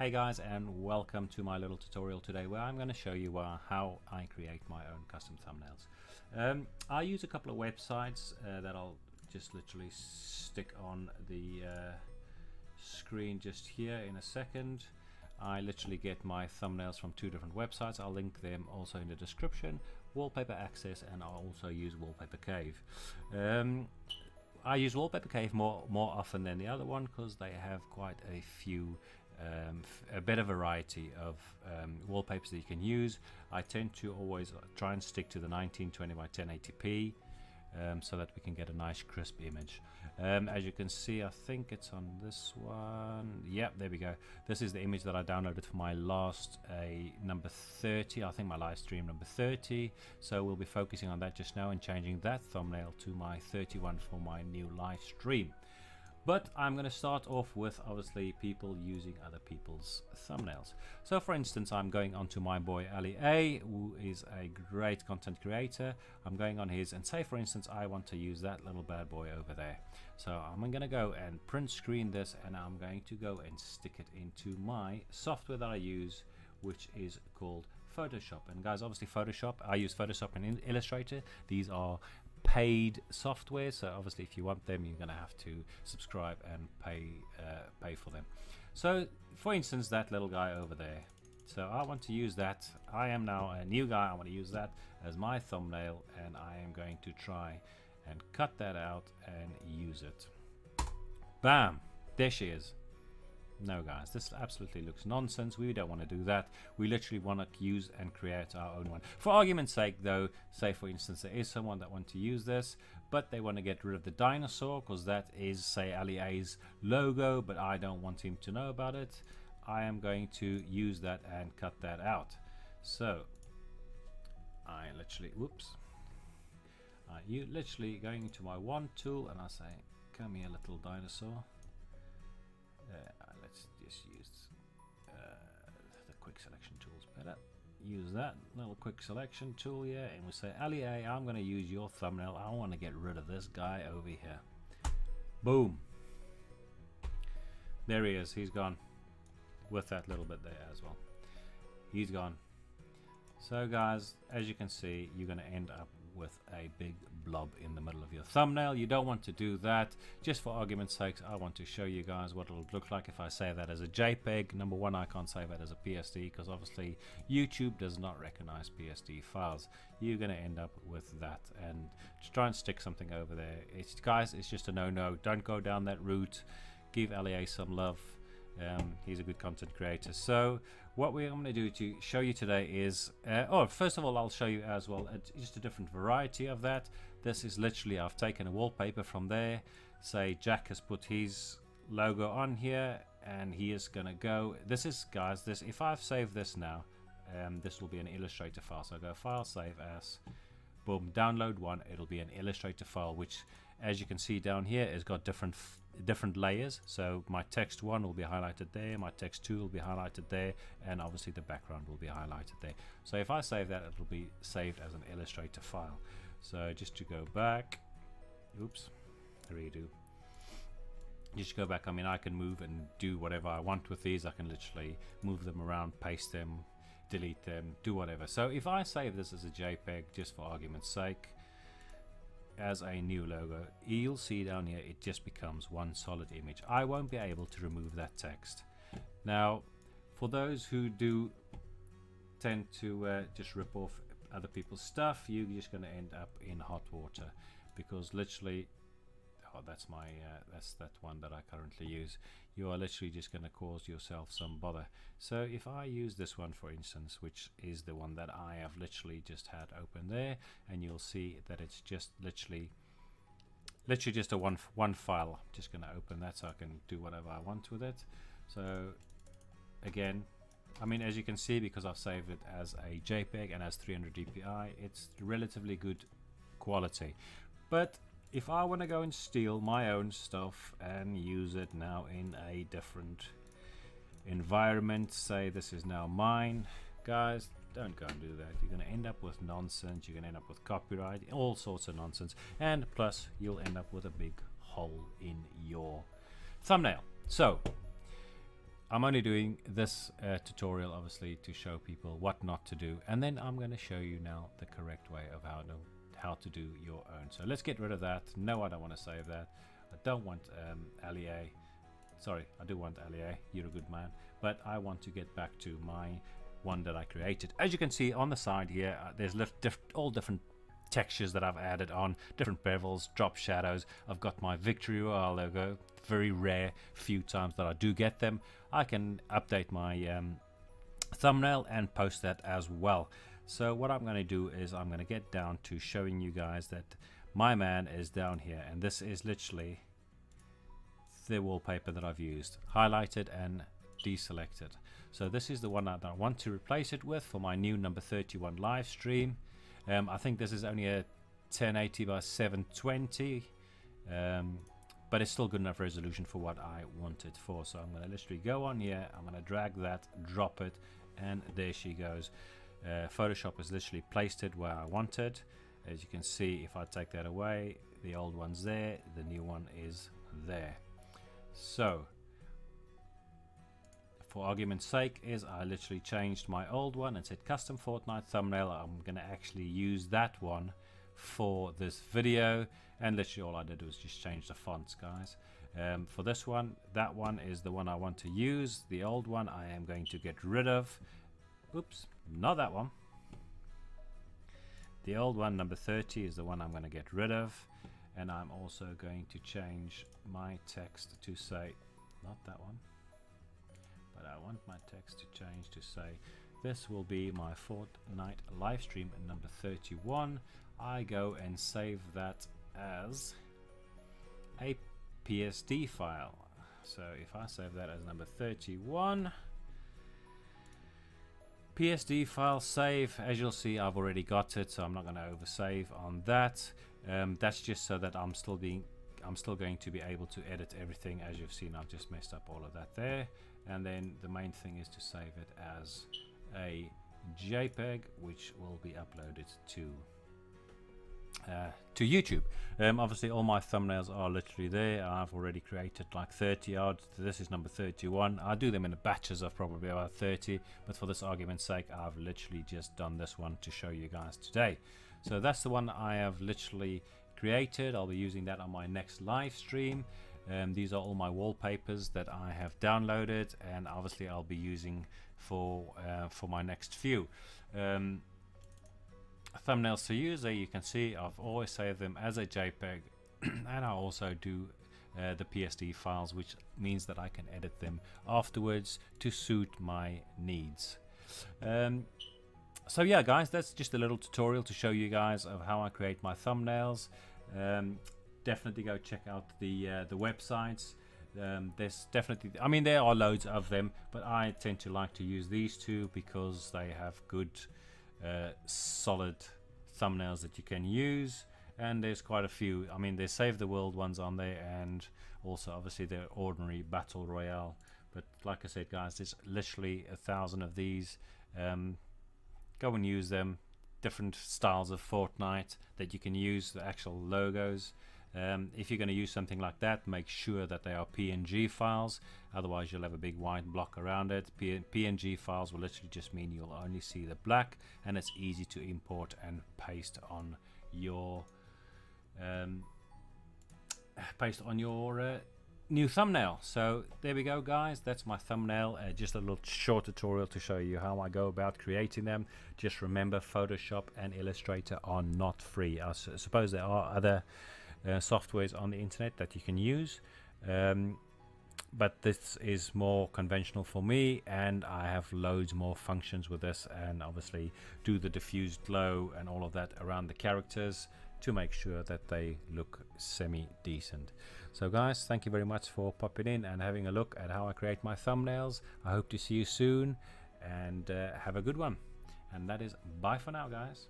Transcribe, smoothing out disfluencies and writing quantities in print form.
Hey guys, and welcome to my little tutorial today where I'm going to show you how I create my own custom thumbnails. I use a couple of websites that I'll just literally stick on the screen just here in a second. I literally get my thumbnails from two different websites. I'll link them also in the description. Wallpaper Access, and I'll also use Wallpaper Cave. I use Wallpaper Cave more often than the other one because they have quite a few a better variety of wallpapers that you can use. I tend to always try and stick to the 1920 by 1080p so that we can get a nice crisp image. As you can see, I think it's on this one. Yep, there we go. This is the image that I downloaded for my last number 30, I think my live stream number 30. So we'll be focusing on that just now and changing that thumbnail to my 31 for my new live stream. But I'm going to start off with obviously people using other people's thumbnails. So for instance, I'm going on to my boy Ali A, who is a great content creator. I'm going on his, and say for instance I want to use that little bad boy over there. So I'm going to go and print screen this, and I'm going to go and stick it into my software that I use, which is called Photoshop. And guys, obviously Photoshop, I use Photoshop and Illustrator. These are paid software, so obviously if you want them you're gonna have to subscribe and pay for them. So for instance, that little guy over there, so I want to use that. I am now a new guy. I want to use that as my thumbnail, and I am going to try and cut that out and use it. Bam, there she is. No guys, this absolutely looks nonsense. We don't want to do that. We literally want to use and create our own one. For argument's sake though, say for instance there is someone that wants to use this, but they want to get rid of the dinosaur because that is, say, Ali A's logo, but I don't want him to know about it. I am going to use that and cut that out. So I literally, you literally going into my wand tool, and I say, come here little dinosaur. Let's just use the quick selection tools better. Use that little quick selection tool here, and we say, Ali A, I'm going to use your thumbnail. I want to get rid of this guy over here. Boom. There he is. He's gone. With that little bit there as well. He's gone. So guys, as you can see, you're going to end up with a big blob in the middle of your thumbnail. You don't want to do that. Just for argument's sake, I want to show you guys what it'll look like if I save that as a JPEG. Number one, I can't save that as a PSD because obviously YouTube does not recognize PSD files. You're going to end up with that, and to try and stick something over there, guys, it's just a no-no. Don't go down that route. Give Ali some love. He's a good content creator. So what we're going to do to show you today is first of all, I'll show you as well just a different variety of that. This is literally, I've taken a wallpaper from there. Say Jack has put his logo on here, and he is gonna go, this is, guys, this, if I've saved this now, this will be an Illustrator file. So I go file, save as, boom, download one. It'll be an Illustrator file, which as you can see down here has got different layers. So my text 1 will be highlighted there, my text 2 will be highlighted there, and obviously the background will be highlighted there. So if I save that, it will be saved as an Illustrator file. So just to go back, oops, redo. Just go back. I mean, I can move and do whatever I want with these. I can literally move them around, paste them, delete them, do whatever. So if I save this as a JPEG, just for argument's sake, as a new logo, you'll see down here it just becomes one solid image. I won't be able to remove that text. Now for those who do tend to just rip off other people's stuff, you're just going to end up in hot water, because literally, that's my that's that one that I currently use. You are literally just going to cause yourself some bother. So if I use this one for instance, which is the one that I have literally just had open there, and you'll see that it's just literally just a one file. I'm just going to open that so I can do whatever I want with it. So again, I mean, as you can see, because I've saved it as a JPEG and as 300 dpi, it's relatively good quality. But if I want to go and steal my own stuff and use it now in a different environment, say this is now mine, guys, don't go and do that. You're going to end up with nonsense. You're going to end up with copyright, all sorts of nonsense, and plus you'll end up with a big hole in your thumbnail. So I'm only doing this tutorial obviously to show people what not to do, and then I'm going to show you now the correct way of how to do your own. So let's get rid of that. No, I don't want to save that. I don't want Allier. Sorry, I do want Allier. You're a good man. But I want to get back to my one that I created. As you can see on the side here, there's all different textures that I've added on, different bevels, drop shadows. I've got my Victory Royale logo. Very rare, few times that I do get them. I can update my thumbnail and post that as well. So what I'm going to do is I'm going to get down to showing you guys that my man is down here, and this is literally the wallpaper that I've used, highlighted and deselected. So this is the one that I want to replace it with for my new number 31 live stream. I think this is only a 1080 by 720, but it's still good enough resolution for what I want it for. So I'm going to literally go on here, I'm going to drag that, drop it, and there she goes. Photoshop has literally placed it where I want it. As you can see, if I take that away, the old one's there, the new one is there. So for argument's sake is I literally changed my old one and said custom Fortnite thumbnail. I'm going to actually use that one for this video, and literally all I did was just change the fonts, guys. For this one, that one is the one I want to use. The old one I am going to get rid of. Oops, not that one. The old one, number 30, is the one I'm going to get rid of, and I'm also going to change my text to say, not that one, but I want my text to change to say this will be my Fortnite live stream number 31. I go and save that as a PSD file. So if I save that as number 31, PSD file, save. As you'll see, I've already got it, so I'm not going to oversave on that. That's just so that I'm still going to be able to edit everything. As you've seen, I've just messed up all of that there. And then the main thing is to save it as a JPEG, which will be uploaded to YouTube. Obviously all my thumbnails are literally there. I've already created like 30 odd. This is number 31. I do them in batches of probably about 30, but for this argument's sake I've literally just done this one to show you guys today. So that's the one I have literally created. I'll be using that on my next live stream. These are all my wallpapers that I have downloaded, and obviously I'll be using for my next few thumbnails to use. There you can see I've always saved them as a JPEG, and I also do the PSD files, which means that I can edit them afterwards to suit my needs. So yeah, guys, that's just a little tutorial to show you guys of how I create my thumbnails. Definitely go check out the websites. There's definitely, I mean, there are loads of them, but I tend to like to use these two because they have good solid thumbnails that you can use, and there's quite a few. I mean, there's Save the World ones on there, and also obviously the ordinary battle royale. But like I said, guys, there's literally 1,000 of these. Go and use them. Different styles of Fortnite that you can use, the actual logos. If you're going to use something like that, make sure that they are PNG files, otherwise you'll have a big white block around it. PNG files will literally just mean you'll only see the black, and it's easy to import and paste on your new thumbnail. So there we go, guys, that's my thumbnail. Just a little short tutorial to show you how I go about creating them. Just remember, Photoshop and Illustrator are not free. I suppose there are other softwares on the internet that you can use, but this is more conventional for me, and I have loads more functions with this, and obviously do the diffused glow and all of that around the characters to make sure that they look semi decent. So guys, thank you very much for popping in and having a look at how I create my thumbnails. I hope to see you soon, and have a good one. And that is bye for now, guys.